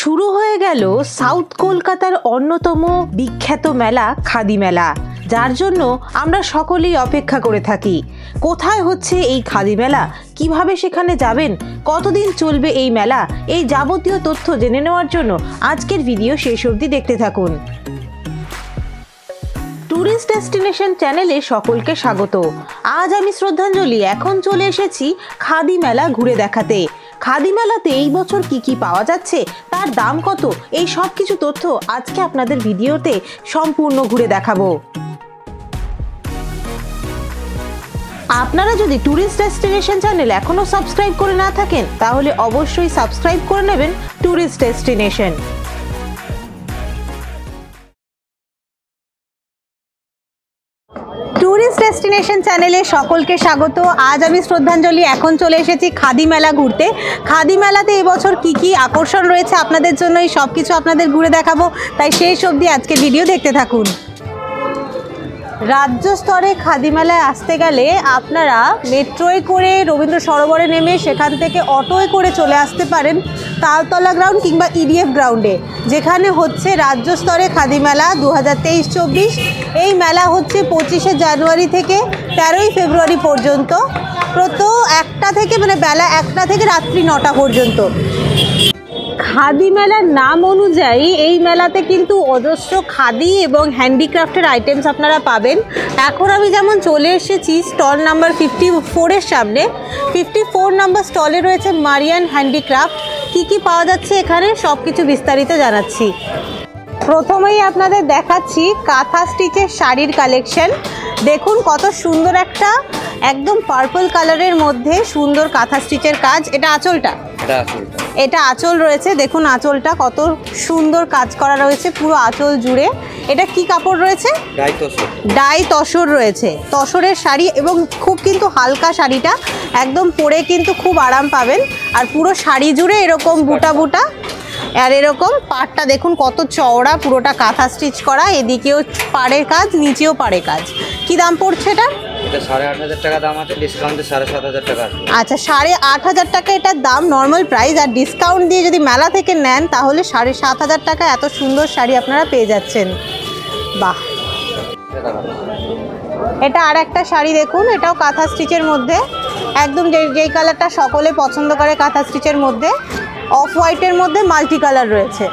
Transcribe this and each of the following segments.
শুরু হয়ে গেল সাউথ কলকাতার অন্যতম বিখ্যাত মেলা খাদি মেলা, যার জন্য আমরা সকলেই অপেক্ষা করে থাকি। কোথায় হচ্ছে এই খাদি মেলা, কিভাবে সেখানে যাবেন, কতদিন চলবে এই মেলা, এই যাবতীয় তথ্য জেনে নেওয়ার জন্য আজকের ভিডিও শেষ অবধি দেখতে থাকুন। ট্যুরিস্ট ডেস্টিনেশন চ্যানেলে সকলকে স্বাগত। আজ আমি শ্রদ্ধাঞ্জলি এখন চলে এসেছি খাদি মেলা ঘুরে দেখাতে। খাদি মেলাতে এই বছর কি পাওয়া যাচ্ছে, তার দাম কত, এই সব কিছু তথ্য আজকে আপনাদের ভিডিওতে সম্পূর্ণ ঘুরে দেখাবো। আপনারা যদি ট্যুরিস্ট ডেস্টিনেশন চ্যানেল এখনো সাবস্ক্রাইব করে না থাকেন তাহলে অবশ্যই সাবস্ক্রাইব করে নেবেন ট্যুরিস্ট ডেস্টিনেশন। ট্যুরিস্ট ডেস্টিনেশন চ্যানেলে সকলকে স্বাগত। আজ আমি শ্রদ্ধাঞ্জলি এখন চলে এসেছি খাদি মেলা ঘুরতে। খাদি মেলাতে এবছর কি আকর্ষণ রয়েছে আপনাদের জন্য এই সব কিছু আপনাদের ঘুরে দেখাবো, তাই শেষ অবধি আজকের ভিডিও দেখতে থাকুন। রাজ্য স্তরে খাদি মেলায় আসতে গেলে আপনারা মেট্রোয় করে রবীন্দ্র সরোবরে নেমে সেখান থেকে অটোয় করে চলে আসতে পারেন তালতলা গ্রাউন্ড কিংবা ইডিএফ গ্রাউন্ডে, যেখানে হচ্ছে রাজ্য স্তরে খাদি মেলা 2023-24। এই মেলা হচ্ছে 25শে জানুয়ারি থেকে 13ই ফেব্রুয়ারি পর্যন্ত, প্রত্যহ 1টা থেকে বেলা 1টা থেকে রাত্রি 9টা পর্যন্ত। খাদি মেলার নাম অনুযায়ী এই মেলাতে কিন্তু অজস্র খাদি এবং হ্যান্ডিক্রাফটের আইটেমস আপনারা পাবেন। এখন আমি যেমন চলে এসেছি স্টল নাম্বার 54-এর সামনে। 54 নাম্বার স্টলে রয়েছে মারিয়ান হ্যান্ডিক্রাফট। কি পাওয়া যাচ্ছে এখানে সব কিছু বিস্তারিত জানাচ্ছি। প্রথমেই আপনাদের দেখাচ্ছি কাঁথা স্টিচের শাড়ির কালেকশন। দেখুন কত সুন্দর একটা একদম পার্পল কালারের মধ্যে সুন্দর কাঁথা স্টিচের কাজ। এটা আঁচলটা, এটা আঁচল রয়েছে, দেখুন আঁচলটা কত সুন্দর কাজ করা রয়েছে পুরো আঁচল জুড়ে। এটা কি কাপড় রয়েছে? ডাই তসর রয়েছে, তসরের শাড়ি এবং খুব কিন্তু হালকা শাড়িটা, একদম পরে কিন্তু খুব আরাম পাবেন। আর পুরো শাড়ি জুড়ে এরকম বুটা বুটা, আর এরকম পাড়টা দেখুন কত চওড়া, পুরোটা কাঁথা স্টিচ করা, এদিকেও পাড়ের কাজ, নিচেও পাড়ের কাজ। কি দাম পড়ছে এটা? 8,500 টাকা দাম আছে, ডিসকাউন্টে 7,500 টাকা। আচ্ছা, 8,500 টাকা এটার দাম নর্মাল প্রাইস, আর ডিসকাউন্ট দিয়ে যদি মেলা থেকে নেন তাহলে 7,500 টাকা এত সুন্দর শাড়ি আপনারা পেয়ে যাচ্ছেন। বাহ, এটা আর একটা শাড়ি দেখুন, এটাও কাঁথা স্টিচের মধ্যে, একদম যেই কালারটা সকলে পছন্দ করে কাঁথা স্টিচের মধ্যে, অফ হোয়াইটের মধ্যে মাল্টি কালার রয়েছে।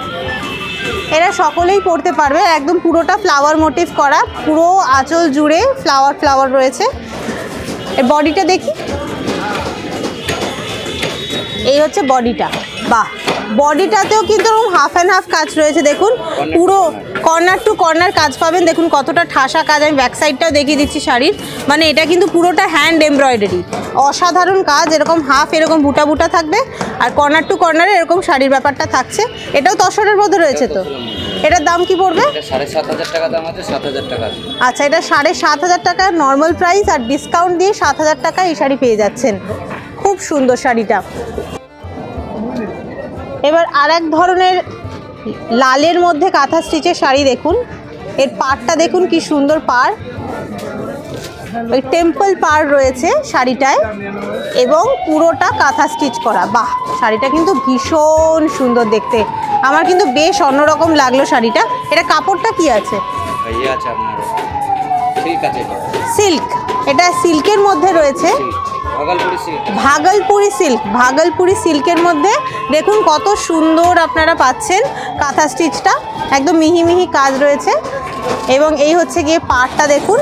এরা সকলেই পরতে পারবে, একদম পুরোটা ফ্লাওয়ার মোটিভ করা, পুরো আঁচল জুড়ে ফ্লাওয়ার রয়েছে। এর বডিটা দেখি, এই হচ্ছে বডিটা। বাহ, বডিটাতেও কিন্তু হাফ অ্যান্ড হাফ কাজ রয়েছে, দেখুন পুরো কর্নার টু কর্নার কাজ পাবেন। দেখুন কতটা ঠাসা কাজ, আমি ব্যাক সাইডটাও দেখিয়ে দিচ্ছি শাড়ির। এটা কিন্তু পুরোটা হ্যান্ড এমব্রয়ডারি, অসাধারণ কাজ। এরকম হাফ এরকম বুটা বুটা থাকবে, আর কর্নার টু কর্নারে এরকম শাড়ির ব্যাপারটা থাকছে। এটাও তসরের মধ্যে রয়েছে। তো এটার দাম কি পড়বে? 7,500 টাকা দাম আছে, 7,000 টাকা। আচ্ছা, এটা 7,500 টাকা নর্মাল প্রাইস, আর ডিসকাউন্ট দিয়ে 7,000 টাকা এই শাড়ি পেয়ে যাচ্ছেন। খুব সুন্দর শাড়িটা। এবার আর এক ধরনের লালের মধ্যে কাঁথা স্টিচের শাড়ি দেখুন, এর পাড়টা দেখুন কি সুন্দর পাড়, ওই টেম্পল পাড় রয়েছে শাড়িটায় এবং পুরোটা কাঁথা স্টিচ করা। বাহ, শাড়িটা কিন্তু ভীষণ সুন্দর দেখতে, আমার কিন্তু বেশ অন্যরকম লাগলো শাড়িটা। এটা কাপড়টা কি আছে? সিল্ক, এটা সিল্কের মধ্যে রয়েছে, ভাগলপুরি সিল্কের মধ্যে। দেখুন কত সুন্দর আপনারা পাচ্ছেন কাঁথা স্টিচটা, একদম মিহি মিহি কাজ রয়েছে। এবং এই হচ্ছে গিয়ে পাড়টা দেখুন,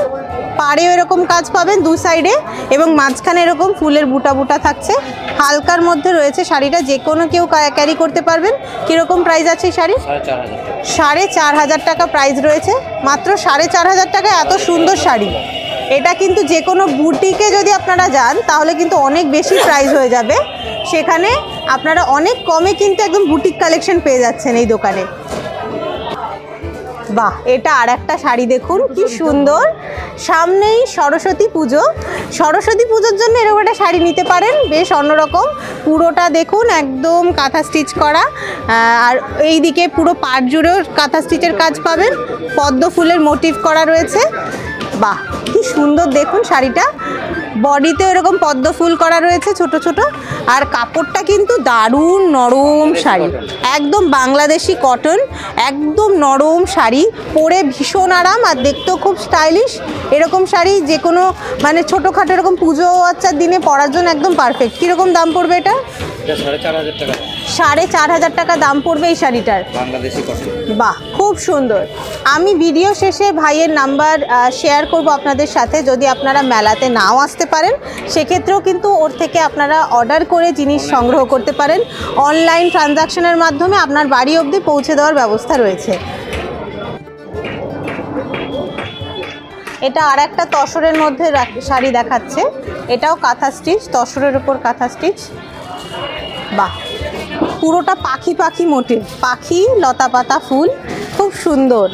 পাড়েও এরকম কাজ পাবেন দু সাইডে, এবং মাঝখানে এরকম ফুলের বুটা বুটা থাকছে। হালকার মধ্যে রয়েছে শাড়িটা, যে কোনো কেউ ক্যারি করতে পারবেন। কীরকম প্রাইস আছে এই শাড়ি? 4,500 টাকা প্রাইস রয়েছে, মাত্র 4,500 টাকা এত সুন্দর শাড়ি। এটা কিন্তু যে কোনো বুটিকে যদি আপনারা যান তাহলে কিন্তু অনেক বেশি প্রাইস হয়ে যাবে, সেখানে আপনারা অনেক কমে কিন্তু একদম বুটিক কালেকশন পেয়ে যাচ্ছেন এই দোকানে। বাহ, এটা আর একটা শাড়ি দেখুন কি সুন্দর। সামনেই সরস্বতী পুজো, সরস্বতী পুজোর জন্য এরকম একটা শাড়ি নিতে পারেন, বেশ অন্যরকম। পুরোটা দেখুন একদম কাঁথা স্টিচ করা, আর এই দিকে পুরো পাড় জুড়েও কাঁথা স্টিচের কাজ পাবেন, পদ্ম ফুলের মোটিভ করা রয়েছে। বাহ, কি সুন্দর দেখুন শাড়িটা, বডিতে এরকম পদ্ম ফুল করা রয়েছে ছোট ছোট। আর কাপড়টা কিন্তু দারুণ নরম শাড়ি, একদম বাংলাদেশি কটন, একদম নরম শাড়ি, পরে ভীষণ আরাম আর দেখতেও খুব স্টাইলিশ। এরকম শাড়ি যে কোনো মানে ছোটোখাটো এরকম পুজো আচ্চার দিনে পরার জন্য একদম পারফেক্ট। কীরকম দাম পড়বে এটা? 4,500 টাকা। 4,500 টাকা দাম পড়বে এই শাড়িটার। বাংলাদেশি কটন। বাহ, খুব সুন্দর। আমি ভিডিও শেষে ভাইয়ের নাম্বার শেয়ার করব আপনাদের সাথে। যদি আপনারা মেলাতে নাও আসতে পারেন সেক্ষেত্রেও কিন্তু ওর থেকে আপনারা অর্ডার করে জিনিস সংগ্রহ করতে পারেন। অনলাইন ট্রানজাকশনের মাধ্যমে আপনার বাড়ি অবধি পৌঁছে দেওয়ার ব্যবস্থা রয়েছে। এটা আর একটা তসরের মধ্যে শাড়ি দেখাচ্ছে, এটাও কাঁথা স্টিচ, তসরের উপর কাঁথা স্টিচ। বাহ, পুরোটা পাখি পাখি মোটিভ, পাখি লতা পাতা ফুল, খুব সুন্দর।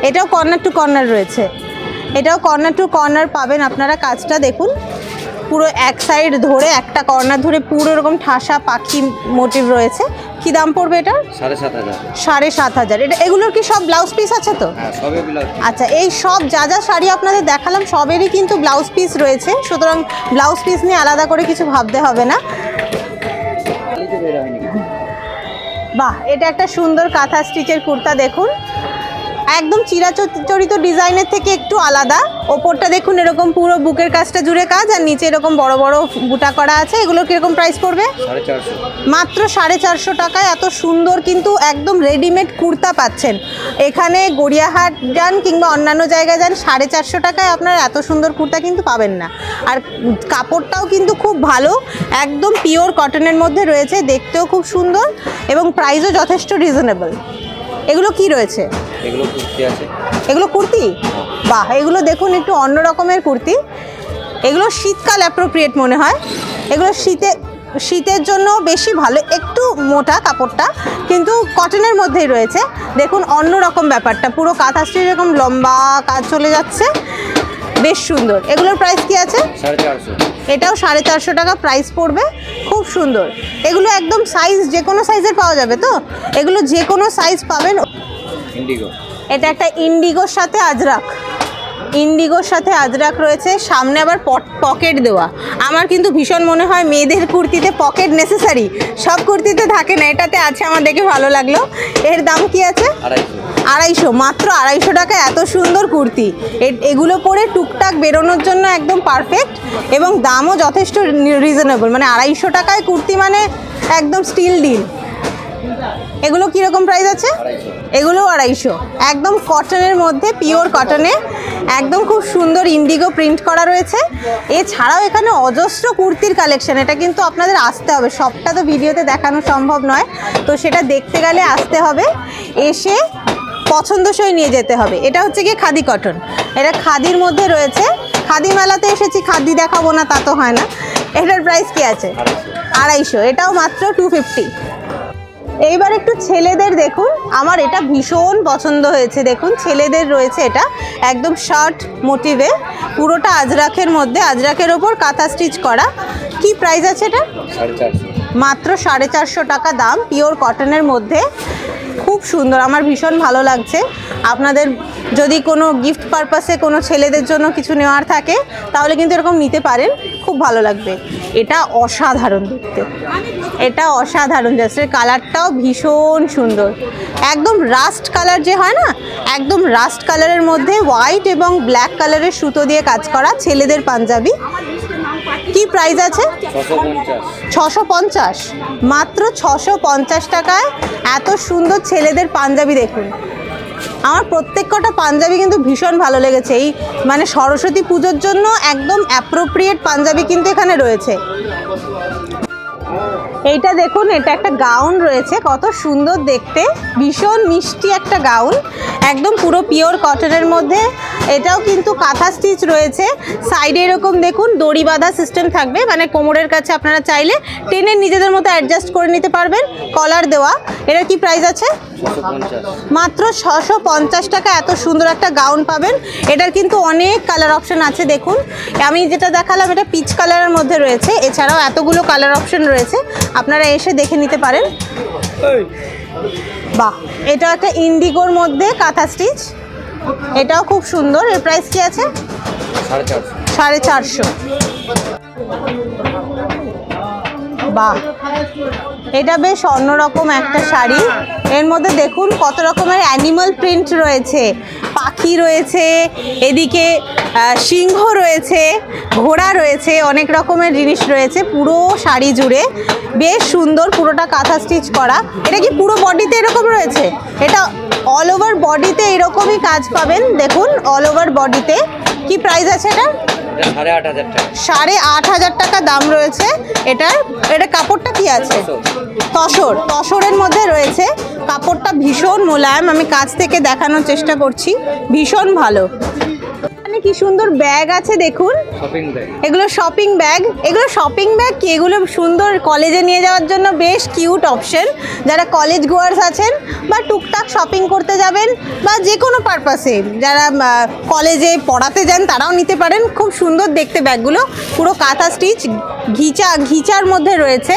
এটাও কর্নার টু কর্নার রয়েছে, এটাও কর্নার টু কর্নার পাবেন আপনারা। কাজটা দেখুন, পুরো এক সাইড ধরে একটা কর্নার ধরে পুরো এরকম ঠাসা পাখি মোটিভ রয়েছে। কি দাম পড়বে এটা? 7,500। 7,500। এটা এগুলোর কি সব ব্লাউজ পিস আছে তো? হ্যাঁ, সবই ব্লাউজ। আচ্ছা, এই সব যা যা শাড়ি আপনাদের দেখালাম সবেরই কিন্তু ব্লাউজ পিস রয়েছে, সুতরাং ব্লাউজ পিস নিয়ে আলাদা করে কিছু ভাবতে হবে না। বাহ, এটা একটা সুন্দর কাঁথা স্টিচের কুর্তা দেখুন, একদম চিরাচরিত ডিজাইনের থেকে একটু আলাদা। ওপরটা দেখুন এরকম পুরো বুকের কাজটা জুড়ে কাজ, আর নিচে এরকম বড় বড় বুটা করা আছে। এগুলো কীরকম প্রাইস পড়বে? 450। মাত্র 450 টাকায় এত সুন্দর কিন্তু একদম রেডিমেড কুর্তা পাচ্ছেন। এখানে গড়িয়াহাট যান কিংবা অন্যান্য জায়গায় যান, 450 টাকায় আপনারা এত সুন্দর কুর্তা কিন্তু পাবেন না। আর কাপড়টাও কিন্তু খুব ভালো, একদম পিওর কটনের মধ্যে রয়েছে, দেখতেও খুব সুন্দর এবং প্রাইসও যথেষ্ট রিজনেবল। এগুলো কি রয়েছে? এগুলো কুর্তি আছে। এগুলো কুর্তি? বাহ, এগুলো দেখুন একটু অন্য রকমের কুর্তি। এগুলো শীতকাল অ্যাপ্রোপ্রিয়েট মনে হয়। এগুলো শীতের জন্য বেশি ভালো, একটু মোটা কাপড়টা কিন্তু কটনের মধ্যেই রয়েছে। দেখুন অন্য রকম ব্যাপারটা, পুরো কাঁথা স্টিচ এরকম লম্বা কাজ চলে যাচ্ছে, বেশ সুন্দর। এগুলোর প্রাইস কি আছে? 450। এটাও 450 টাকা প্রাইস পড়বে, খুব সুন্দর। এগুলো একদম সাইজ যে কোনো সাইজের পাওয়া যাবে তো? এগুলো যে কোনো সাইজ পাবেন। ইন্ডিগো। এটা একটা ইন্ডিগোর সাথে আজরাক, ইন্ডিগোর সাথে আজরাক রয়েছে, সামনে আবার পকেট দেওয়া। আমার কিন্তু ভীষণ মনে হয় মেয়েদের কুর্তিতে পকেট নেসেসারি, সব কুর্তিতে থাকে না, এটাতে আছে, আমার দেখে ভালো লাগলো। এর দাম কি আছে? 250। মাত্র 250 টাকা এত সুন্দর কুর্তি। এগুলো পরে টুকটাক বেরোনোর জন্য একদম পারফেক্ট এবং দামও যথেষ্ট রিজনেবল। মানে 250 টাকায় কুর্তি মানে একদম স্টিল ডিল। এগুলো কীরকম প্রাইস আছে? এগুলো 250, একদম কটনের মধ্যে, পিওর কটনে, একদম খুব সুন্দর ইন্ডিগো প্রিন্ট করা রয়েছে। এছাড়াও এখানে অজস্র কুর্তির কালেকশন, এটা কিন্তু আপনাদের আসতে হবে, সবটা তো ভিডিওতে দেখানো সম্ভব নয়, তো সেটা দেখতে গেলে আসতে হবে, এসে পছন্দসই নিয়ে যেতে হবে। এটা হচ্ছে গিয়ে খাদি কটন, এটা খাদির মধ্যে রয়েছে। খাদি মেলাতে এসেছি, খাদি দেখাবো না তা তো হয় না। এটার প্রাইস কি আছে? 250। এটাও মাত্র 250। এইবার একটু ছেলেদের দেখুন, আমার এটা ভীষণ পছন্দ হয়েছে। দেখুন ছেলেদের রয়েছে, এটা একদম শার্ট মোটিভে, পুরোটা আজরাকের মধ্যে, আজরাকের ওপর কাঁথা স্টিচ করা। কি প্রাইস আছে এটা? 450। মাত্র 450 টাকা দাম, পিওর কটনের মধ্যে, খুব সুন্দর, আমার ভীষণ ভালো লাগছে। আপনাদের যদি কোনো গিফট পারপাসে কোনো ছেলেদের জন্য কিছু নেওয়ার থাকে তাহলে কিন্তু এরকম নিতে পারেন, খুব ভালো লাগবে। এটা অসাধারণ দেখতে, এটা অসাধারণ, জাস্ট এর কালারটাও ভীষণ সুন্দর, একদম রাস্ট কালার যে হয় না, একদম রাস্ট কালারের মধ্যে হোয়াইট এবং ব্ল্যাক কালারের সুতো দিয়ে কাজ করা ছেলেদের পাঞ্জাবি। কি প্রাইস আছে? 650। মাত্র 650 টাকায় এত সুন্দর ছেলেদের পাঞ্জাবি দেখুন। আমার প্রত্যেক কটা পাঞ্জাবি কিন্তু ভীষণ ভালো লেগেছে। এই মানে সরস্বতী পুজোর জন্য একদম অ্যাপ্রোপ্রিয়েট পাঞ্জাবি কিন্তু এখানে রয়েছে। এইটা দেখুন, এটা একটা গাউন রয়েছে, কত সুন্দর দেখতে, ভীষণ মিষ্টি একটা গাউন, একদম পুরো পিওর কটনের মধ্যে। এটাও কিন্তু কাঁথা স্টিচ রয়েছে, সাইডে এরকম দেখুন দড়ি বাঁধা সিস্টেম থাকবে, মানে কোমরের কাছে আপনারা চাইলে টেনে নিজেদের মতো অ্যাডজাস্ট করে নিতে পারবেন, কলার দেওয়া। এটার কি প্রাইস আছে? মাত্র 650 টাকা এত সুন্দর একটা গাউন পাবেন। এটার কিন্তু অনেক কালার অপশন আছে, দেখুন আমি যেটা দেখালাম এটা পিচ কালারের মধ্যে রয়েছে, এছাড়াও এতগুলো কালার অপশন রয়েছে, আপনারা এসে দেখে নিতে পারেন। বাহ, এটা একটা ইন্ডিগোর মধ্যে কাঁথা স্টিচ, এটাও খুব সুন্দর। এর প্রাইস কি আছে? 450। বাহ, এটা বেশ অন্যরকম একটা শাড়ি। এর মধ্যে দেখুন কত রকমের অ্যানিমাল প্রিন্ট রয়েছে, পাখি রয়েছে, এদিকে সিংহ রয়েছে, ঘোড়া রয়েছে, অনেক রকমের জিনিস রয়েছে পুরো শাড়ি জুড়ে। বেশ সুন্দর, পুরোটা কাঁথা স্টিচ করা। এটা কি পুরো বডিতে এরকম রয়েছে? এটা অল ওভার বডিতে এরকমই কাজ পাবেন, দেখুন অল ওভার বডিতে। কি প্রাইস আছে এটা? 8,500 টাকা। 8,500 টাকা দাম রয়েছে এটার। এটা কাপড়টা কি আছে? তসর, তসরের মধ্যে রয়েছে। কাপড়টা ভীষণ মোলায়েম, আমি কাছ থেকে দেখানোর চেষ্টা করছি, ভীষণ ভালো। এখানে কি সুন্দর ব্যাগ আছে দেখুন, শপিং ব্যাগ। এগুলো শপিং ব্যাগ। এগুলো শপিং ব্যাগ কি? এগুলো সুন্দর কলেজে নিয়ে যাওয়ার জন্য বেশ কিউট অপশন। যারা কলেজ গোয়ার্স আছেন বা টুকটাক শপিং করতে যাবেন বা যে কোনো পারপাসে যারা কলেজে পড়াতে যান তারাও নিতে পারেন। খুব সুন্দর দেখতে ব্যাগগুলো, পুরো কাঁথা স্টিচ, ঘিচার মধ্যে রয়েছে।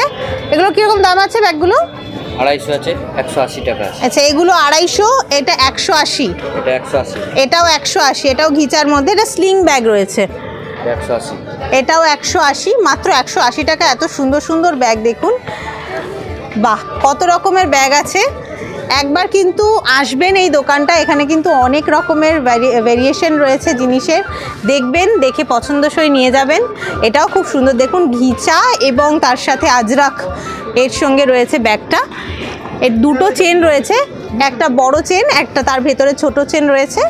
এগুলো কীরকম দাম আছে ব্যাগগুলো? 250 আছে, 180 টাকা আছে। আচ্ছা, এগুলো 250, এটা 180। এটা 180। এটাও 180, এটাও ঘিচার মধ্যে। এটা স্লিং ব্যাগ রয়েছে, 180। এটাও 180, মাত্র 180 টাকা। এত সুন্দর সুন্দর ব্যাগ দেখুন। বাহ, কত রকমের ব্যাগ আছে। একবার কিন্তু আসবেন এই দোকানটা, এখানে কিন্তু অনেক রকমের ভেরিয়েশন রয়েছে জিনিসের, দেখবেন, দেখে পছন্দসই নিয়ে যাবেন। এটাও খুব সুন্দর দেখুন, ঘিচা এবং তার সাথে আজরাক এর সঙ্গে রয়েছে ব্যাগটা। এর দুটো চেন রয়েছে, একটা বড় চেন, একটা তার ভেতরে ছোট চেন রয়েছে।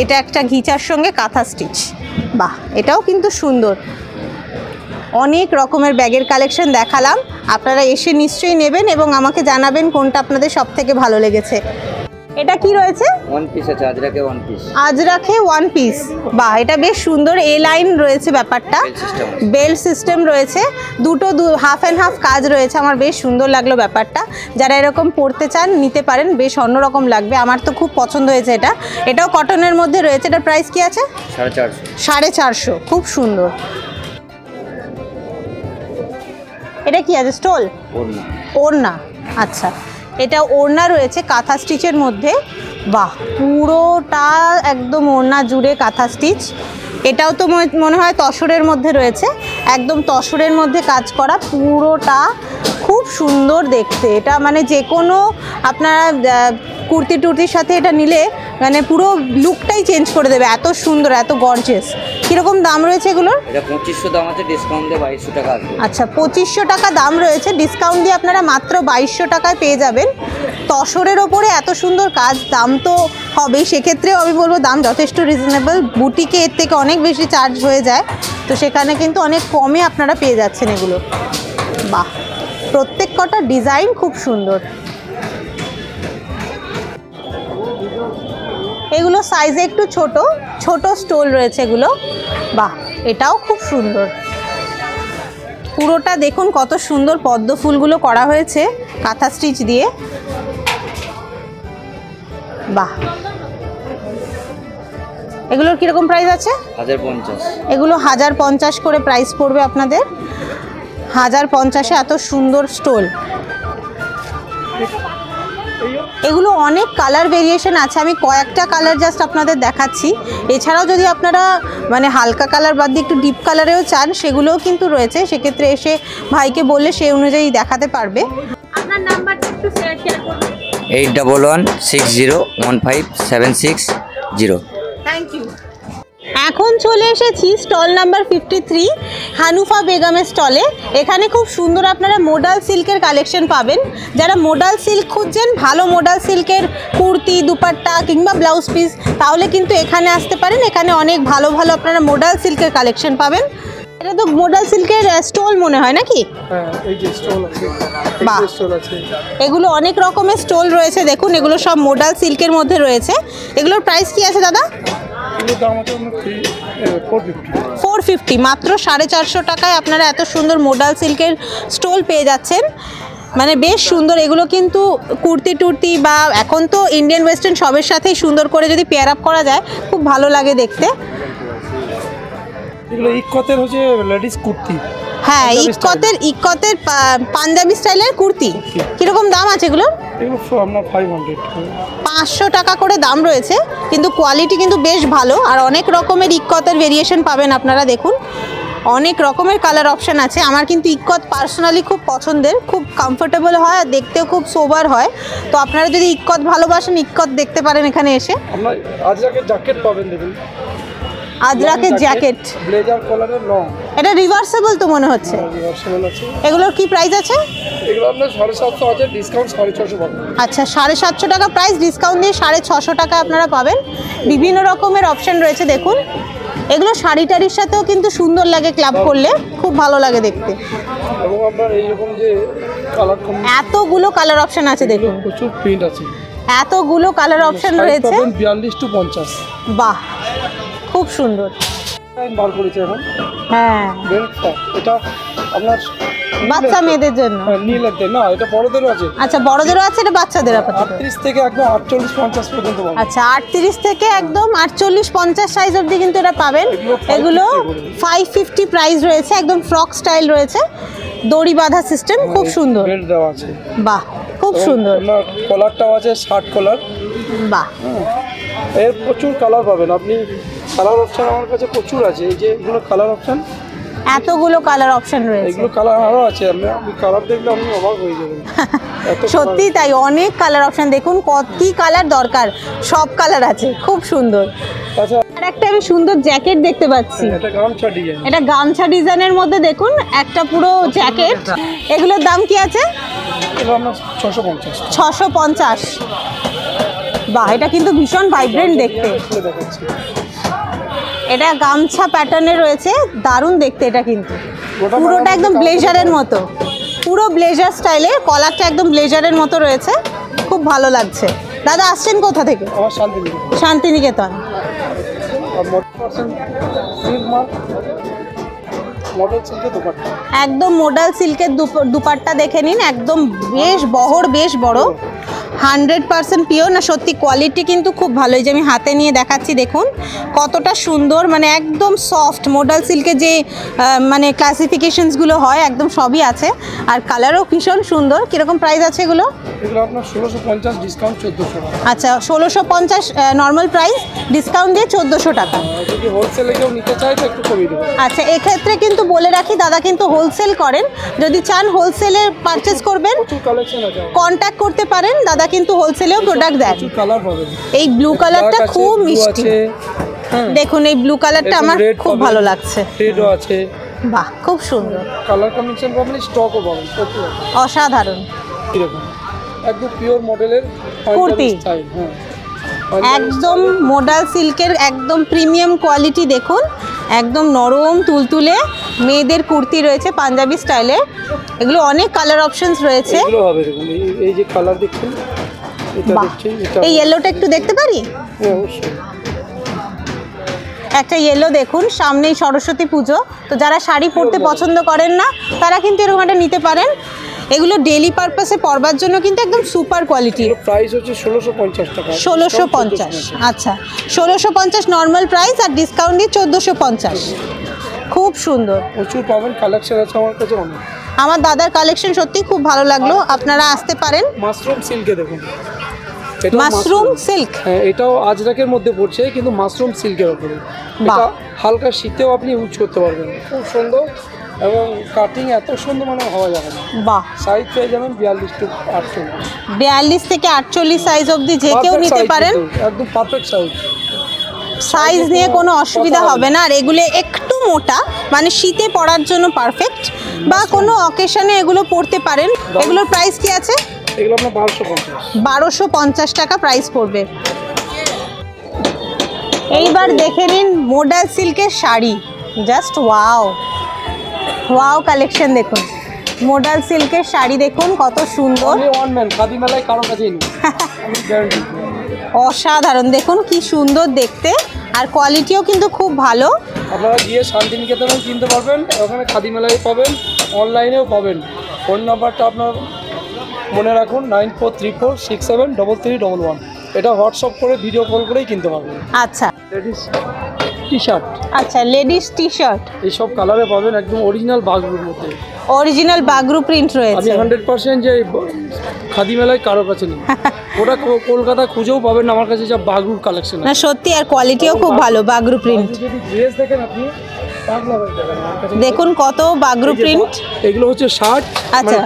এটা একটা ঘিচার সঙ্গে কাঁথা স্টিচ। বাহ, এটাও কিন্তু সুন্দর। অনেক রকমের ব্যাগের কালেকশন দেখালাম, আপনারা এসে নিশ্চয়ই নেবেন এবং আমাকে জানাবেন কোনটা আপনাদের সব থেকে ভালো লেগেছে। এটা কি রয়েছে? ওয়ান পিস আছে, আজরাকে ওয়ান পিস। আজরাকে ওয়ান পিস। বাহ, এটা বেশ সুন্দর, এ লাইন রয়েছে ব্যাপারটা, বেল্ট সিস্টেম রয়েছে, দুটো হাফ অ্যান্ড হাফ কাজ রয়েছে। আমার বেশ সুন্দর লাগলো ব্যাপারটা। যারা এরকম পরতে চান নিতে পারেন, বেশ অন্যরকম লাগবে। আমার তো খুব পছন্দ হয়েছে এটা। এটাও কটনের মধ্যে রয়েছে। এটার প্রাইস কি আছে? 450। 450, খুব সুন্দর। এটা কি আছে? স্টোল, ওড়না। ওড়না, আচ্ছা। এটা ওড়না রয়েছে কাঁথা স্টিচের মধ্যে। বাহ, পুরোটা একদম ওড়না জুড়ে কাঁথা স্টিচ। এটাও তো মনে হয় তসরের মধ্যে রয়েছে, একদম তসরের মধ্যে কাজ করা, পুরোটা খুব সুন্দর দেখতে। এটা মানে যে কোনো আপনারা কুর্তি টুর্তির সাথে এটা নিলে মানে পুরো লুকটাই চেঞ্জ করে দেবে, এত সুন্দর, এত গর্জিয়াস। কীরকম দাম রয়েছে এগুলোর? এটা 2500 দাম আছে, ডিসকাউন্ট দিয়ে 2200 টাকা আসবে। আচ্ছা, 2500 টাকা দাম রয়েছে, ডিসকাউন্ট দিয়ে আপনারা মাত্র 2200 টাকায় পেয়ে যাবেন। তসরের ওপরে এত সুন্দর কাজ, দাম তো হবেই। সেক্ষেত্রেও আমি বলবো দাম যথেষ্ট রিজনেবল। বুটিকে এর থেকে অনেক বেশি চার্জ হয়ে যায়, তো সেখানে কিন্তু অনেক কমে আপনারা পেয়ে যাচ্ছেন এগুলো। বাহ, প্রত্যেক কটা ডিজাইন খুব সুন্দর। এগুলো সাইজে একটু ছোট ছোট স্টোল রয়েছে এগুলো। বাহ, এটাও খুব সুন্দর। পুরোটা দেখুন কত সুন্দর পদ্ম ফুলগুলো করা হয়েছে কাঁথা স্টিচ দিয়ে। বাহ, এগুলোর কীরকম প্রাইস আছে? 1050। এগুলো 1050 করে প্রাইস পড়বে আপনাদের। 1050-এ এত সুন্দর স্টোল। এগুলো অনেক কালার ভেরিয়েশন আছে, আমি কয়েকটা কালার জাস্ট আপনাদের দেখাচ্ছি। এছাড়াও যদি আপনারা মানে হালকা কালার বাদ দিয়ে একটু ডিপ কালারেও চান সেগুলোও কিন্তু রয়েছে, সেক্ষেত্রে এসে ভাইকে বললে সেই অনুযায়ী দেখাতে পারবে। আপনার নাম্বারটা একটু শেয়ার করুন। 81111576 থ্যাংক ইউ। এখন চলে এসেছি স্টল নাম্বার 53 হানুফা বেগমের স্টলে। এখানে খুব সুন্দর আপনারা মোডাল সিল্কের কালেকশন পাবেন। যারা মোডাল সিল্ক খুঁজছেন, ভালো মোডাল সিল্কের কুর্তি, দুপাট্টা কিংবা ব্লাউজ পিস, তাহলে কিন্তু এখানে আসতে পারেন। এখানে অনেক ভালো ভালো আপনারা মোডাল সিল্কের কালেকশন পাবেন। এটা তো মোডাল সিল্কের স্টল মনে হয় নাকি? হ্যাঁ, এই যে স্টল আছে, বাহ, স্টল আছে। এগুলো অনেক রকমের স্টল রয়েছে দেখুন, এগুলো সব মোডাল সিল্কের মধ্যে রয়েছে। এগুলোর প্রাইস কি আছে দাদা? এগুলোর দাম আছে 450, মাত্র 450 টাকায় আপনারা এত সুন্দর মোডাল সিল্কের স্টোল পেয়ে যাচ্ছেন। মানে বেশ সুন্দর। এগুলো কিন্তু কুর্তি টুর্তি বা এখন তো ইন্ডিয়ান ওয়েস্টার্ন সবের সাথেই সুন্দর করে যদি পেয়ার আপ করা যায় খুব ভালো লাগে দেখতে। এগুলো ইকতের হচ্ছে লেডিস কুর্তি। হ্যাঁ, ইকতের পাঞ্জাবি স্টাইলের কুর্তি। কীরকম দাম আছে এগুলো? এগুলো আপনার 500। 500 টাকা করে দাম রয়েছে, কিন্তু কোয়ালিটি কিন্তু বেশ ভালো। আর অনেক রকমের ইক্কতের ভেরিয়েশন পাবেন আপনারা। দেখুন অনেক রকমের কালার অপশান আছে। আমার কিন্তু ইক্কত পার্সোনালি খুব পছন্দের, খুব কমফোর্টেবল হয় আর দেখতেও খুব সোবার হয়। তো আপনারা যদি ইক্কত ভালোবাসেন, ইক্কত দেখতে পারেন এখানে এসে। আপনার আজরাকের জ্যাকেট পাবেন, দেখুন আজরাকের জ্যাকেট, ব্লেজার কলারের লং, এটা রিভার্সেবল তো মনে হচ্ছে। রিভার্সেবল আছে। এগুলোর কি প্রাইস আছে? এগুলো আপনার 750 আছে, ডিসকাউন্ট 650 পাবেন। আচ্ছা, 750 টাকা প্রাইস, ডিসকাউন্ট দিয়ে 650 টাকা আপনারা পাবেন। বিভিন্ন রকমের অপশন রয়েছে দেখুন। এগুলো শাড়ি টাড়ির সাথেও কিন্তু সুন্দর লাগে, ক্লাব করলে খুব ভালো লাগে দেখতে। এবং আপনার এইরকম যে কালার এতগুলো কালার অপশন আছে দেখুন, প্রচুর প্রিন্ট আছে, এতগুলো কালার অপশন রয়েছে। 42 to 50। বাহ, খুব সুন্দর। বার করেছে এখন, হ্যাঁ, বেল্টটা এটা আপনার বাচ্চা মেয়েদের জন্য। নীলেতে না, এটা বড়দেরও আছে। আচ্ছা, বড়দেরও আছে, এটা বাচ্চাদের আপাতত। 38 থেকে একদম 48-50 পর্যন্ত পাবেন। আচ্ছা, 38 থেকে একদম 48-50 সাইজ অবধি কিন্তু এটা পাবেন। এগুলো 550 প্রাইস রয়েছে, একদম ফ্রক স্টাইল রয়েছে, দড়ি বাঁধা সিস্টেম, খুব সুন্দর। বেল্ট দেওয়া আছে, বাহ, খুব সুন্দর। আপনার কলারটাও আছে, শার্ট কলার। বাহ, এর প্রচুর কালার পাবেন আপনি। কালার অপশন আমার কাছে প্রচুর আছে। এই যে এগুলো কালার অপশন, এতগুলো কালার অপশন রয়েছে। এগুলো কালার আরও আছে। আপনি কালার দেখলে আপনি অবাক হয়ে যাবেন। সত্যি তাই, অনেক কালার অপশন। দেখুন কি কালার দরকার সব কালার আছে, খুব সুন্দর। আচ্ছা, আর একটা আমি সুন্দর জ্যাকেট দেখতে পাচ্ছি। এটা গামছা ডিজাইন, এটা গামছা ডিজাইনের মধ্যে দেখুন একটা পুরো জ্যাকেট। এগুলোর দাম কি আছে? এটা আপনার 650। 650। বাহ, এটা কিন্তু ভীষণ ভাইব্রেন্ট দেখতে। খুলে দেখাচ্ছি, এটা গামছা প্যাটার্নে রয়েছে, দারুণ দেখতে এটা কিন্তু। ওটা পুরোটা একদম ব্লেজারের মতো, পুরো ব্লেজার স্টাইলে, কলারটা একদম ব্লেজারের মতো রয়েছে, খুব ভালো লাগছে। দাদা আসছেন কোথা থেকে? আমার শান্তিনিকেতন। শান্তিনিকেতন। আর 40% সিল্ক মার্ক মডেল সিল্কের দোপাট্টা, একদম মোডাল সিল্কের দুপাট্টা দেখে নিন, একদম বেশ বহর, বেশ বড়, 100% পিওর। না সত্যি কোয়ালিটি কিন্তু খুব ভালো। এই যে আমি হাতে নিয়ে দেখাচ্ছি, দেখুন কতটা সুন্দর, মানে একদম সফট। মোডাল সিল্কের যে মানে ক্লাসিফিকেশনসগুলো হয় একদম সবই আছে, আর কালারও ভীষণ সুন্দর। কীরকম প্রাইস আছে এগুলো? এগুলো আপনার 1650, ডিসকাউন্ট 1400 টাকা। আচ্ছা, 1650 নর্মাল প্রাইস, ডিসকাউন্ট দিয়ে 1400 টাকা। যদি হোলসেলে কেউ নিতে চায় তো একটু কমিয়ে দেবো। আচ্ছা, এক্ষেত্রে কিন্তু বলে রাখি দাদা কিন্তু হোলসেল করেন, যদি চান হোলসেলে পারচেস করবেন প্রচুর কালেকশন আছে, কন্ট্যাক্ট করতে পারেন। দাদা কিন্তু হোলসেলেও প্রোডাক্ট দেন। প্রচুর কালার পাবেন। এই ব্লু কালারটা খুব মিষ্টি, হ্যাঁ, দেখুন এই ব্লু কালারটা আমার খুব ভালো লাগছে। রেডও আছে। বাহ, খুব সুন্দর, কালার কম্বিনেশন পাবেন, স্টকও পাবেন প্রচুর। অসাধারণ। এরকম একদম পিওর মডেলের কুর্তি। স্টাইল, হ্যাঁ, একদম মোডাল সিল্কের একদম প্রিমিয়াম কোয়ালিটি। দেখুন একদম নরম তুলতুলে মেয়েদের কুর্তি রয়েছে পাঞ্জাবি স্টাইলে। এগুলো অনেক কালার অপশনস রয়েছে। এগুলো হবে দেখুন, এই যে কালার দেখছেন, এটা বাহ, দেখছেন, এটা এই ইয়েলোটা একটু দেখতে পারি? হ্যাঁ, অবশ্যই। একটা ইয়েলো দেখুন, সামনেই সরস্বতী পুজো, তো যারা শাড়ি পরতে পছন্দ করেন না তারা কিন্তু এরকম একটা নিতে পারেন। এগুলো ডেলি পারপাসে পরবার জন্য কিন্তু একদম সুপার কোয়ালিটি। প্রাইস হচ্ছে 1650 টাকা। 1650। আচ্ছা, 1650 নর্মাল প্রাইস, আর ডিসকাউন্ট দিয়ে 1450। খুব সুন্দর, প্রচুর পাবেন, কালেকশন আছে আমার কাছে অনেক। আমার দাদার কালেকশন সত্যি খুব ভালো লাগলো, আপনারা আসতে পারেন। মাশরুম সিল্কে দেখুন, মাশরুম সিল্ক, হ্যাঁ, এটাও আজরাকের মধ্যে পড়ছে কিন্তু মাশরুম সিল্কের উপরে। এটা হালকা শীতেও আপনি ইউজ করতে পারবেন, খুব সুন্দর। এবং কাটিং এত সুন্দর, মানে হওয়া যাবে না। বাহ, সাইজ পেয়ে যাবেন 42 to 48। 42 থেকে 48 সাইজ অবধি যে কেউ নিতে পারেন, একদম পারফেক্ট সাইজ। সাইজ নিয়ে কোনো অসুবিধা হবে না। আর এগুলো একটু মোটা, মানে শীতে পরার জন্য পারফেক্ট, বা কোনো অকেশনে এগুলো পরতে পারেন। এগুলোর প্রাইস কি আছে? এগুলো আপনার 1250। 1250 টাকা প্রাইস পড়বে। এইবার দেখে নিন মোডাল সিল্কের sari, just wow wow collection. দেখুন মোডাল সিল্কের শাড়ি দেখুন কত সুন্দর, ওয়ান ম্যান, খাদি মেলায় কারো কাছেই নেই, আমি গ্যারান্টি। অসাধারণ, দেখুন কি সুন্দর দেখতে, আর কোয়ালিটিও কিন্তু খুব ভালো। আপনারা গিয়ে শান্তিনিকেতনেও কিনতে পারবেন, ওখানে খাদি মেলায় পাবেন, অনলাইনেও পাবেন। ফোন নাম্বারটা আপনার মনে রাখুন, 9434673311। এটা হোয়াটসঅ্যাপ করে ভিডিও কল করেই কিনতে পারবেন। আচ্ছা, লেডিস টি শার্ট, আচ্ছা লেডিস টি শার্ট এইসব কালারে পাবেন, একদম অরিজিনাল বাগরুর মধ্যে। অরিজিনাল বাগরু প্রিন্ট আমি রয়েছে। 100% যে খাদি মেলায় কারো কাছে নেই। ওটা কলকাতা খুঁজেও পাবেন না আমার কাছে, যা বাগরুর কালেকশন না সত্যি, আর কোয়ালিটিও খুব ভালো বাগরু প্রিন্ট। যদি ড্রেস দেখেন আপনি পাগলা হয়ে যাবেন। আমার কাছে দেখুন কত বাগরু প্রিন্ট। এগুলো হচ্ছে শার্ট, আচ্ছা,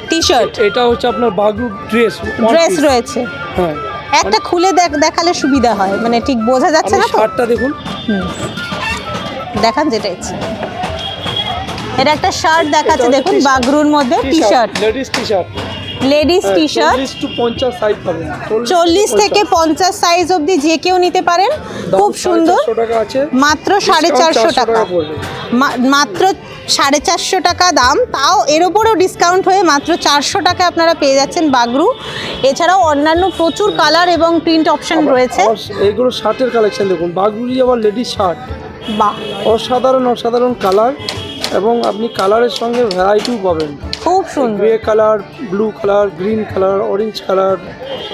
টি শার্ট। এটা হচ্ছে আপনার বাগরু ড্রেস রয়েছে। হ্যাঁ, একটা খুলে দেখালে সুবিধা হয়, মানে ঠিক বোঝা যাচ্ছে না তো। শার্টটা দেখুন, দেখান যেটা ইচ্ছে। এটা একটা শার্ট দেখাচ্ছে দেখুন বাগরুর মধ্যে, T shirt, ladies T shirt, ladies T shirt 40 to 50 size পাবেন। 40 থেকে 50 সাইজ অবধি যে কেউ নিতে পারেন। খুব সুন্দর, মাত্র 450 টাকা, মাত্র 450 টাকা দাম। তাও এর ওপরেও ডিসকাউন্ট হয়ে মাত্র 400 টাকা আপনারা পেয়ে যাচ্ছেন বাগরু। এছাড়াও অন্যান্য প্রচুর কালার এবং প্রিন্ট অপশন রয়েছে। এইগুলো শার্টের কালেকশন দেখুন, বাগরুরই আবার লেডিস শার্ট, বাহ, অসাধারণ কালার, এবং আপনি কালারের সঙ্গে ভ্যারাইটিও পাবেন। খুব সুন্দর, grey colour, blue colour, green colour, orange colour,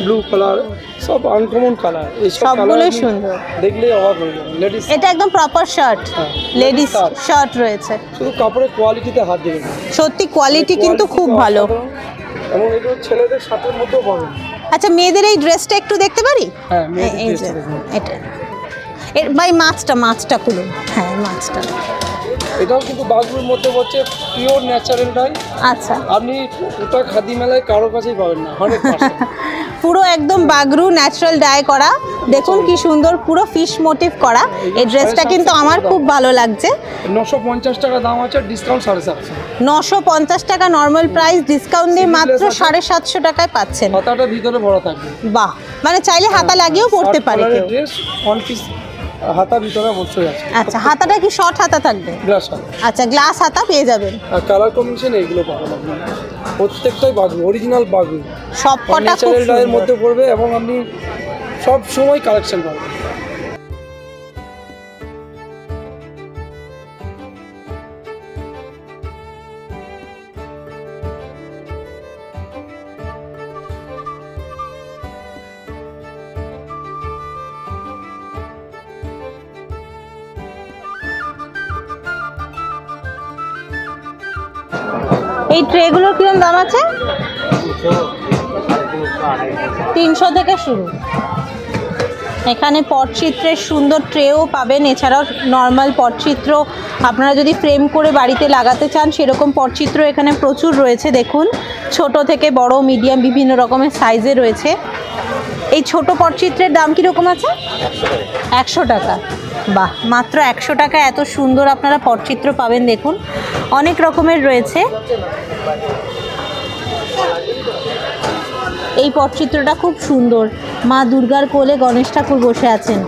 blue colour, সব আনকমন কালার। এই সবগুলোই সুন্দর, দেখলেই অবাক হয়ে যাবেন। লেডিস, এটা একদম প্রপার শার্ট, লেডিস শার্ট রয়েছে। শুধু কাপড়ের কোয়ালিটিতে হাত দেবেন, সত্যি কোয়ালিটি কিন্তু খুব ভালো। এবং এগুলো ছেলেদের শার্টের মধ্যেও পাবেন। আচ্ছা, মেয়েদের এই ড্রেসটা একটু দেখতে পারি? হ্যাঁ, এটা ভাই মাছটা খুলুন। হ্যাঁ, মাছটা এটাও কিন্তু বাগরুর মধ্যে হচ্ছে পিওর ন্যাচারাল ডাই। আচ্ছা, আপনি ওটা খাদি মেলায় কারো কাছেই পাবেন না, 100%। পুরো একদম বাগরু ন্যাচারাল ডাই করা। দেখুন কি সুন্দর, পুরো ফিশ মোটিভ করা। এই ড্রেসটা কিন্তু আমার খুব ভালো লাগছে। 950 টাকা দাম আছে, ডিসকাউন্ট 750। 950 টাকা নর্মাল প্রাইস, ডিসকাউন্ট দিয়ে মাত্র 750 টাকায় পাচ্ছেন। হাতাটা ভিতরে ভরা থাকবে। বাহ, মানে চাইলে হাতা লাগিয়েও পরতে পারে কেউ। ড্রেস ওয়ান পিস, হাতা ভিতরে অবশ্যই আছে। আচ্ছা, হাতাটা কি শর্ট হাতা থাকবে? গ্লাস হাতা। আচ্ছা, গ্লাস হাতা পেয়ে যাবেন। আর কালার কম্বিনেশন এইগুলো পাবেন আপনি, প্রত্যেকটাই বাগরু, অরিজিনাল বাগরু, সব কটা খুব ন্যাচারাল ডাইয়ের সুন্দর। মধ্যে পড়বে, এবং আপনি সব সময় কালেকশন পাবেন। এই ট্রেগুলোর কিরকম দাম আছে? 300 থেকে শুরু। এখানে পটচিত্রের সুন্দর ট্রেও পাবেন, এছাড়াও নর্মাল পটচিত্র আপনারা যদি ফ্রেম করে বাড়িতে লাগাতে চান সেরকম পটচিত্র এখানে প্রচুর রয়েছে। দেখুন, ছোট থেকে বড়, মিডিয়াম, বিভিন্ন রকমের সাইজে রয়েছে। এই ছোট পটচিত্রের দাম কীরকম আছে? 100 টাকা। বাহ, মাত্র 100 টাকা এত সুন্দর আপনারা পটচিত্র পাবেন। দেখুন, অনেক রকমের রয়েছে। এই পটচিত্রটা খুব সুন্দর, মা দুর্গার কোলে গণেশ ঠাকুর বসে আছেন।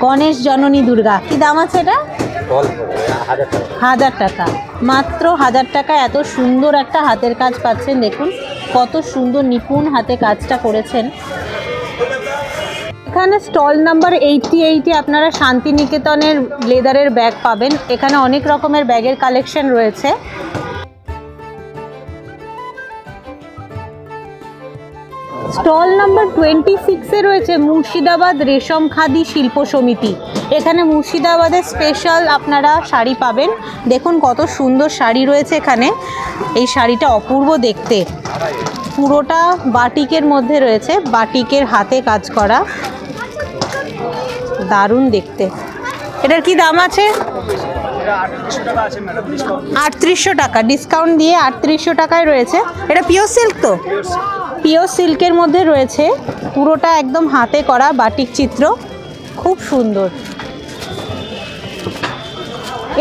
গণেশ জননী দুর্গা। কি দাম আছে এটা? 1000 টাকা, মাত্র 1000 টাকা এত সুন্দর একটা হাতের কাজ পাচ্ছেন। দেখুন কত সুন্দর নিপুণ হাতে কাজটা করেছেন। এখানে স্টল নাম্বার 88-এ আপনারা শান্তিনিকেতনের লেদারের ব্যাগ পাবেন। এখানে অনেক রকমের ব্যাগের কালেকশন রয়েছে। স্টল নাম্বার 26-এ রয়েছে মুর্শিদাবাদ রেশম খাদি শিল্প সমিতি। এখানে মুর্শিদাবাদের স্পেশাল আপনারা শাড়ি পাবেন। দেখুন কত সুন্দর শাড়ি রয়েছে এখানে। এই শাড়িটা অপূর্ব দেখতে, পুরোটা বাটিকের মধ্যে রয়েছে, বাটিকের হাতে কাজ করা, দারুণ দেখতে। এটার কি দাম আছে? 3800 টাকা, ডিসকাউন্ট দিয়ে 3800 টাকায় রয়েছে। এটা পিওর সিল্ক তো? পিওর সিল্কের মধ্যে রয়েছে, পুরোটা একদম হাতে করা বাটিক চিত্র, খুব সুন্দর।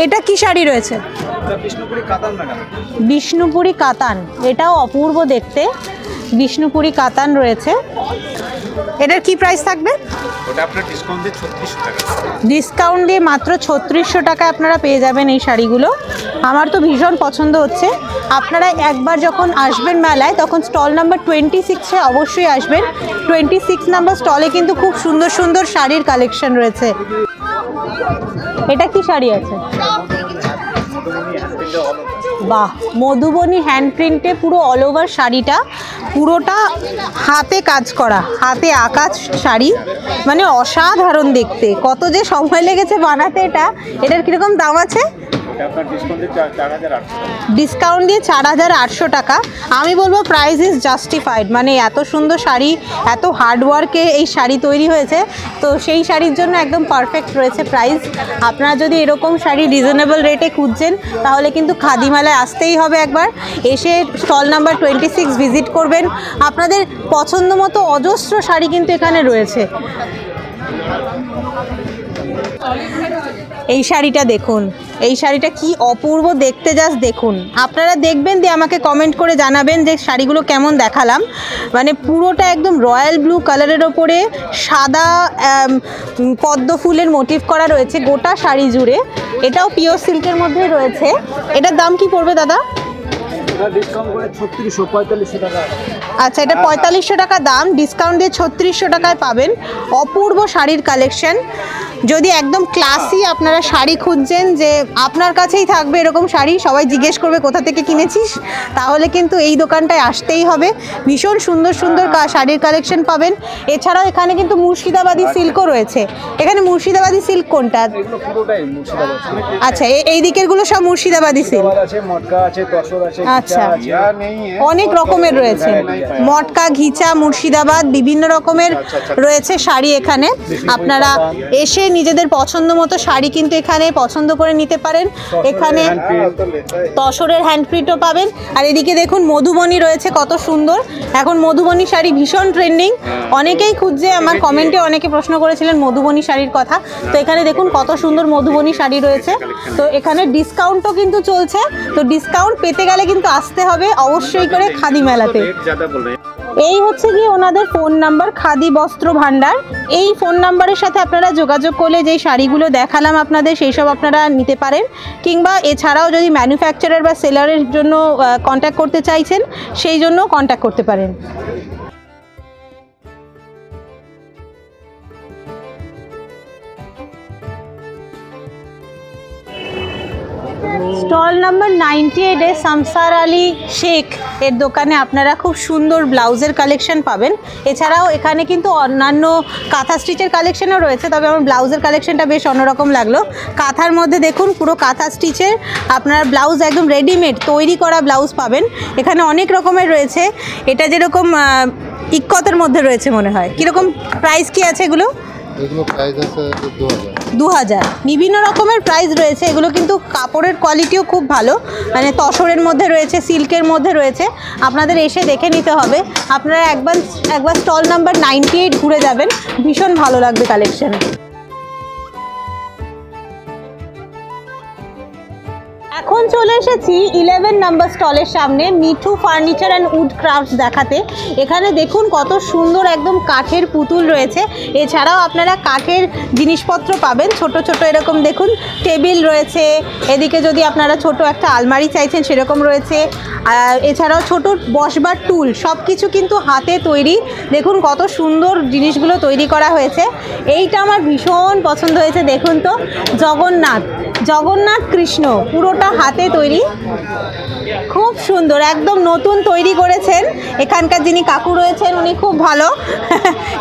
এটা কি শাড়ি রয়েছে? বিষ্ণুপুরি কাতান, এটাও অপূর্ব দেখতে। বিষ্ণুপুরি কাতান রয়েছে। এটার কি প্রাইস থাকবে? ওটা আপনার ডিসকাউন্ট দিয়ে 3600 টাকা। ডিসকাউন্ট দিয়ে মাত্র 3600 টাকা আপনারা পেয়ে যাবেন এই শাড়িগুলো। আমার তো ভীষণ পছন্দ হচ্ছে। আপনারা একবার যখন আসবেন মেলায় তখন স্টল নাম্বার 26-এ অবশ্যই আসবেন। 26 নাম্বার স্টলে কিন্তু খুব সুন্দর সুন্দর শাড়ির কালেকশন রয়েছে। এটা কি শাড়ি আছে? বাহ, মধুবনী হ্যান্ড প্রিন্টে পুরো অল ওভার শাড়িটা, পুরোটা হাতে কাজ করা, হাতে আঁকা শাড়ি, মানে অসাধারণ দেখতে। কত যে সময় লেগেছে বানাতে এটা। এটার কীরকম দাম আছে? এটা আপনার ডিসকাউন্টে 4,800 টাকা। ডিসকাউন্ট দিয়ে 4,800 টাকা। আমি বলবো প্রাইস ইজ জাস্টিফাইড, মানে এত সুন্দর শাড়ি, এত হার্ডওয়ার্কে এই শাড়ি তৈরি হয়েছে, তো সেই শাড়ির জন্য একদম পারফেক্ট রয়েছে প্রাইস। আপনারা যদি এরকম শাড়ি রিজনেবল রেটে খুঁজছেন তাহলে কিন্তু খাদি মেলায় আসতেই হবে একবার, এসে স্টল নাম্বার 26 ভিজিট করবেন। আপনাদের পছন্দ মতো অজস্র শাড়ি কিন্তু এখানে রয়েছে। এই শাড়িটা দেখুন, এই শাড়িটা কি অপূর্ব দেখতে, জাস্ট দেখুন। আপনারা দেখবেন দিয়ে আমাকে কমেন্ট করে জানাবেন যে শাড়িগুলো কেমন দেখালাম। মানে পুরোটা একদম রয়্যাল ব্লু কালারের ওপরে সাদা পদ্ম ফুলের মোটিভ করা রয়েছে গোটা শাড়ি জুড়ে। এটাও পিওর সিল্কের মধ্যে রয়েছে। এটার দাম কি পড়বে দাদা? ডিসকাউন্ট করে 3645 টাকা। আচ্ছা, এটা 4500 টাকা দাম, ডিসকাউন্ট দিয়ে 3600 টাকায় পাবেন অপূর্ব শাড়ির কালেকশন। যদি একদম ক্লাসি আপনারা শাড়ি খুঁজছেন, যে আপনার কাছেই থাকবে এরকম শাড়ি, সবাই জিজ্ঞেস করবে কোথা থেকে কিনেছিস, তাহলে কিন্তু এই দোকানটায় আসতেই হবে। ভীষণ সুন্দর সুন্দর শাড়ির কালেকশন পাবেন। এছাড়াও এখানে কিন্তু মুর্শিদাবাদী সিল্কও রয়েছে। এখানে মুর্শিদাবাদী সিল্ক কোনটা? পুরোটাই মুর্শিদাবাদ। আচ্ছা, এই দিকেরগুলো সব মুর্শিদাবাদী সিল্ক। আছে, মটকা আছে, তসর আছে, আচ্ছা, অনেক রকমের রয়েছে, মটকা, ঘিচা, মুর্শিদাবাদ, বিভিন্ন রকমের রয়েছে শাড়ি এখানে। আপনারা এসে নিজেদের পছন্দ মতো শাড়ি কিন্তু এখানে পছন্দ করে নিতে পারেন। এখানে তসরের হ্যান্ডপ্রিন্টও পাবেন। আর এদিকে দেখুন মধুবনী রয়েছে, কত সুন্দর। এখন মধুবনী শাড়ি ভীষণ ট্রেন্ডিং, অনেকেই খুঁজছে। আমার কমেন্টে অনেকে প্রশ্ন করেছিলেন মধুবনী শাড়ির কথা, তো এখানে দেখুন কত সুন্দর মধুবনী শাড়ি রয়েছে। তো এখানে ডিসকাউন্টও কিন্তু চলছে, তো ডিসকাউন্ট পেতে গেলে কিন্তু আসতে হবে অবশ্যই করে খাদি মেলাতে। এই হচ্ছে গিয়ে ওনাদের ফোন নাম্বার, খাদি বস্ত্র ভাণ্ডার। এই ফোন নাম্বারের সাথে আপনারা যোগাযোগ করলে যেই শাড়িগুলো দেখালাম আপনাদের, সেই সব আপনারা নিতে পারেন। কিংবা এছাড়াও যদি ম্যানুফ্যাকচারার বা সেলারের জন্য কন্ট্যাক্ট করতে চাইছেন, সেই জন্য কন্ট্যাক্ট করতে পারেন। স্টল নাম্বার 98-এ শামসার আলী শেখ এর দোকানে আপনারা খুব সুন্দর ব্লাউজের কালেকশন পাবেন। এছাড়াও এখানে কিন্তু অন্যান্য কাঁথা স্টিচের কালেকশনও রয়েছে, তবে আমার ব্লাউজের কালেকশনটা বেশ অন্যরকম লাগলো। কাঁথার মধ্যে দেখুন পুরো কাঁথা স্টিচের আপনারা ব্লাউজ, একদম রেডিমেড তৈরি করা ব্লাউজ পাবেন। এখানে অনেক রকমের রয়েছে। এটা যেরকম ইক্কতের মধ্যে রয়েছে মনে হয়, কীরকম প্রাইস কি আছে এগুলো? এগুলো প্রাইস আছে 2000। বিভিন্ন রকমের প্রাইস রয়েছে। এগুলো কিন্তু কাপড়ের কোয়ালিটিও খুব ভালো, মানে তসরের মধ্যে রয়েছে, সিল্কের মধ্যে রয়েছে। আপনাদের এসে দেখে নিতে হবে। আপনারা একবার স্টল নাম্বার 98 ঘুরে যাবেন, ভীষণ ভালো লাগবে কালেকশন। এখন চলে এসেছি 11 নাম্বার স্টলের সামনে, Mithu furniture and wood crafts দেখাতে। এখানে দেখুন কত সুন্দর একদম কাঠের পুতুল রয়েছে। এছাড়াও আপনারা কাঠের জিনিসপত্র পাবেন, ছোট ছোট এরকম দেখুন টেবিল রয়েছে। এদিকে যদি আপনারা ছোট একটা আলমারি চাইছেন সেরকম রয়েছে। এছাড়াও ছোট বসবার টুল, সব কিছু কিন্তু হাতে তৈরি। দেখুন কত সুন্দর জিনিসগুলো তৈরি করা হয়েছে। এইটা আমার ভীষণ পছন্দ হয়েছে, দেখুন তো, জগন্নাথ কৃষ্ণ, পুরোটা হাতে তৈরি, খুব সুন্দর, একদম নতুন তৈরি করেছেন। এখানকার যিনি কাকু রয়েছেন উনি খুব ভালো।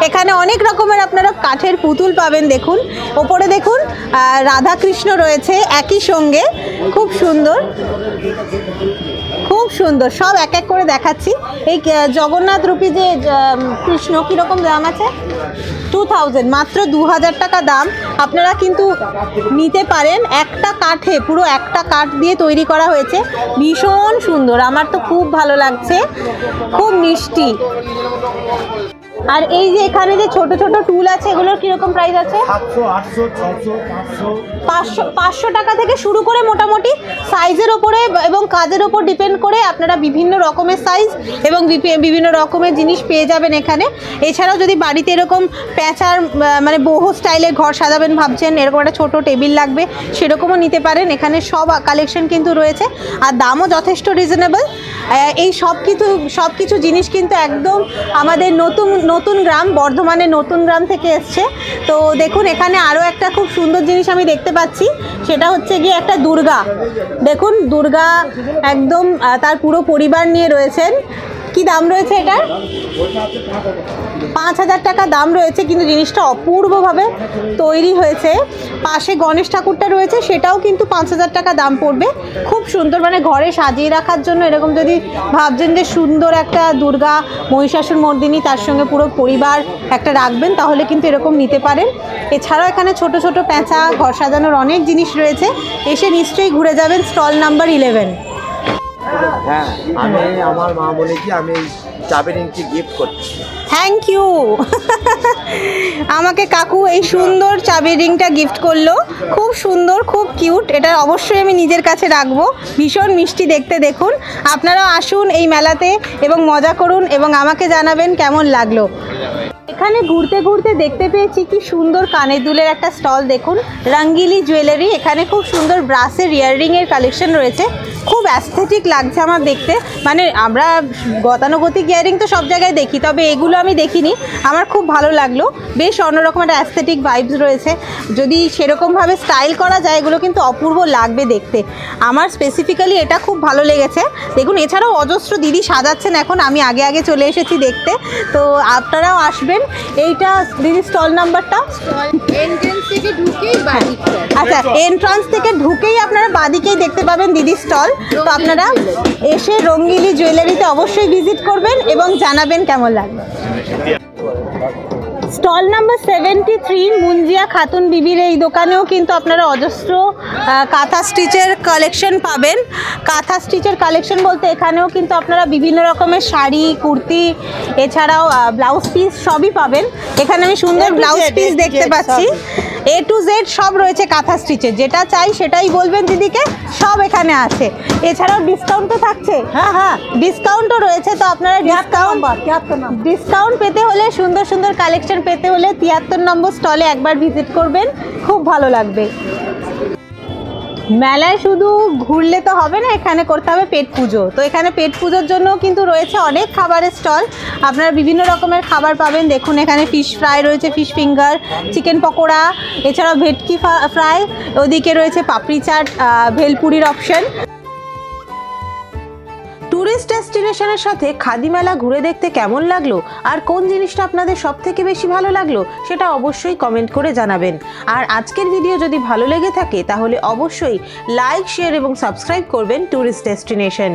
এখানে অনেক রকমের আপনারা কাঠের পুতুল পাবেন। দেখুন ওপরে দেখুন রাধা কৃষ্ণ রয়েছে একই সঙ্গে, খুব সুন্দর, খুব সুন্দর। সব এক এক করে দেখাচ্ছি। এই জগন্নাথ রূপী যে কৃষ্ণ, কীরকম দাম আছে? 2000, মাত্র 2000 টাকা দাম। আপনারা কিন্তু নিতে পারেন। একটা কাঠে, পুরো একটা কাঠ দিয়ে তৈরি করা হয়েছে, ভীষণ সুন্দর। আমার তো খুব ভালো লাগছে, খুব মিষ্টি। আর এই যে এখানে যে ছোট ছোট টুল আছে, এগুলোর কিরকম প্রাইস আছে? 500 টাকা থেকে শুরু করে মোটামুটি সাইজের ওপরে এবং কাজের ওপর ডিপেন্ড করে আপনারা বিভিন্ন রকমের সাইজ এবং বিভিন্ন রকমের জিনিস পেয়ে যাবেন এখানে। এছাড়াও যদি বাড়িতে এরকম প্যাঁচার মানে বহু স্টাইলের ঘর সাজাবেন ভাবছেন, এরকম একটা ছোটো টেবিল লাগবে, সেরকমও নিতে পারেন। এখানে সব কালেকশন কিন্তু রয়েছে আর দামও যথেষ্ট রিজনেবল। এই সব কিছু জিনিস কিন্তু একদম আমাদের নতুন গ্রাম, বর্ধমানের নতুন গ্রাম থেকে এসছে। তো দেখুন এখানে আরও একটা খুব সুন্দর জিনিস আমি দেখতে পাচ্ছি, সেটা হচ্ছে গিয়ে একটা দুর্গা। দেখুন দুর্গা একদম তার পুরো পরিবার নিয়ে রয়েছেন, কি দাম রয়েছে এটার? 5,000 টাকা দাম রয়েছে, কিন্তু জিনিসটা অপূর্বভাবে তৈরি হয়েছে। পাশে গণেশ ঠাকুরটা রয়েছে, সেটাও কিন্তু 5,000 টাকা দাম পড়বে। খুব সুন্দর, মানে ঘরে সাজিয়ে রাখার জন্য এরকম যদি ভাবছেন যে সুন্দর একটা দুর্গা মহিষাসুর মর্দিনী, তার সঙ্গে পুরো পরিবার একটা রাখবেন, তাহলে কিন্তু এরকম নিতে পারেন। এছাড়াও এখানে ছোট ছোট প্যাঁচা, ঘর সাজানোর অনেক জিনিস রয়েছে। এসে নিশ্চয়ই ঘুরে যাবেন স্টল নাম্বার 11। হ্যাঁ, আমি আমার মা বলেছি আমি এই চাবি রিংটি গিফট করছি। Thank you. আমাকে কাকু এই সুন্দর চাবি রিংটা গিফট করলো, খুব সুন্দর, খুব কিউট। এটা অবশ্যই আমি নিজের কাছে রাখবো, ভীষণ মিষ্টি দেখতে। দেখুন, আপনারাও আসুন এই মেলাতে এবং মজা করুন এবং আমাকে জানাবেন কেমন লাগলো। এখানে ঘুরতে ঘুরতে দেখতে পেয়েছি কি সুন্দর কানের দুলের একটা স্টল। দেখুন, রঙ্গিলি জুয়েলারি। এখানে খুব সুন্দর ব্রাসের ইয়াররিংয়ের কালেকশন রয়েছে, খুব অ্যাস্থেটিক লাগছে আমার দেখতে। মানে আমরা গতানুগতিক ইয়াররিং তো সব জায়গায় দেখি, তবে এগুলো আমি দেখিনি, আমার খুব ভালো লাগলো। বেশ অন্যরকম একটা অ্যাস্থেটিক ভাইবস রয়েছে। যদি সেরকমভাবে স্টাইল করা যায়, এগুলো কিন্তু অপূর্ব লাগবে দেখতে। আমার স্পেসিফিক্যালি এটা খুব ভালো লেগেছে। দেখুন, এছাড়াও অজস্র দিদি সাজাচ্ছেন এখন, আমি আগে আগে চলে এসেছি দেখতে, তো আপনারাও আসবেন। এইটা দিদি স্টল নাম্বারটা? এন্ট্রান্স থেকে ঢুকেই বাড়ি। আচ্ছা, এন্ট্রান্স থেকে ঢুকেই আপনারা বাদিকেই দেখতে পাবেন দিদি স্টল। তো আপনারা এসে রঙ্গিলি জুয়েলারিতে অবশ্যই ভিজিট করবেন এবং জানাবেন কেমন লাগবে। স্টল নাম্বার 73 মুঞ্জিয়া খাতুন বিবির এই দোকানেও কিন্তু আপনারা অজস্র কাঁথা স্টিচের কালেকশন পাবেন। কাঁথা স্টিচের কালেকশন বলতে এখানেও কিন্তু আপনারা বিভিন্ন রকমের শাড়ি, কুর্তি, এছাড়াও ব্লাউজ পিস সবই পাবেন। এখানে আমি সুন্দর ব্লাউজ পিস দেখতে পাচ্ছি। A to Z সব রয়েছে কাঁথা স্টিচের, যেটা চাই সেটাই বলবেন দিদিকে, সব এখানে আছে। এছাড়াও ডিসকাউন্টও থাকছে। হ্যাঁ, ডিসকাউন্টও রয়েছে। তো আপনারা ডিসকাউন্ট পেতে হলে, সুন্দর সুন্দর কালেকশন পেতে হলে 73 নম্বর স্টলে একবার ভিজিট করবেন, খুব ভালো লাগবে। মেলায় শুধু ঘুরলে তো হবে না, এখানে করতে হবে পেট পুজো। তো এখানে পেট পুজোর জন্য কিন্তু রয়েছে অনেক খাবারের স্টল। আপনারা বিভিন্ন রকমের খাবার পাবেন। দেখুন, এখানে ফিশ ফ্রাই রয়েছে, ফিশ ফিঙ্গার, চিকেন পকোড়া, এছাড়াও ভেটকি ফ্রাই, ওদিকে রয়েছে পাপড়ি চাট, ভেলপুরির অপশন। ট্যুরিস্ট ডেস্টিনেশনের সাথে খাদি মেলা ঘুরে দেখতে কেমন লাগলো, আর কোন জিনিসটা আপনাদের সব থেকে বেশি ভালো লাগলো, সেটা অবশ্যই কমেন্ট করে জানাবেন। আর আজকের ভিডিও যদি ভালো লেগে থাকে তাহলে অবশ্যই লাইক, শেয়ার এবং সাবস্ক্রাইব করবেন ট্যুরিস্ট ডেস্টিনেশন।